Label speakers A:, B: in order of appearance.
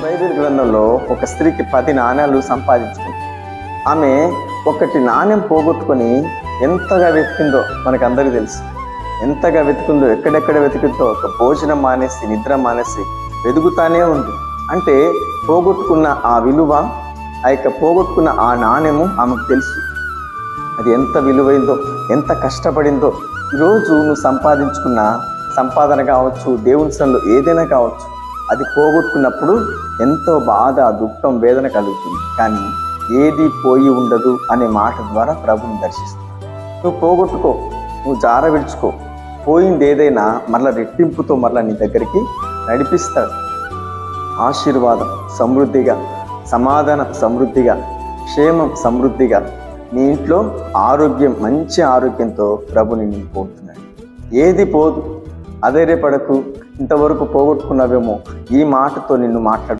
A: Bible గ్రంథంలో ఒక స్త్రీకి 10 నాణ్యాలు సంపాదించుకుంది. ఆమె ఒకటి నాణ్యం పోగొట్టుకొని ఎంతగా వెతికిందో మనకందరికీ తెలుసు. ఎంతగా వెతికిందో, ఎక్కడెక్కడ వెతికిందో, ఒక భోజనం మానేసి, నిద్ర మానేసి వెతుకుతానే ఉంది. అంటే పోగొట్టుకున్న ఆ విలువ, పోగొట్టుకున్న ఆ నాణ్యము ఆమెకు తెలుసు. అది ఎంత విలువైందో, ఎంత కష్టపడిందో. ఈరోజు నువ్వు సంపాదించుకున్న సంపాదన కావచ్చు, దేవుని సన్నిధిలో ఏదైనా కావచ్చు, అది పోగొట్టుకున్నప్పుడు ఎంతో బాధ, దుఃఖం, వేదన కలుగుతుంది. కానీ ఏది పోయి ఉండదు అనే మాట ద్వారా ప్రభుని దర్శిస్తావు. నువ్వు పోగొట్టుకో, నువ్వు జార విడుచుకో, పోయింది ఏదైనా మరలా రెట్టింపుతో మరలా నీ దగ్గరికి నడిపిస్తాడు. ఆశీర్వాదం సమృద్ధిగా, సమాధానం సమృద్ధిగా, క్షేమం సమృద్ధిగా, నీ ఇంట్లో ఆరోగ్యం, మంచి ఆరోగ్యంతో ప్రభుని నేను పోతున్నాడు. ఏది పోదు, అధైర్యపడకు. ఇంతవరకు పోగొట్టుకున్నావేమో, ఈ మాటతో నిన్ను మాట్లాడు.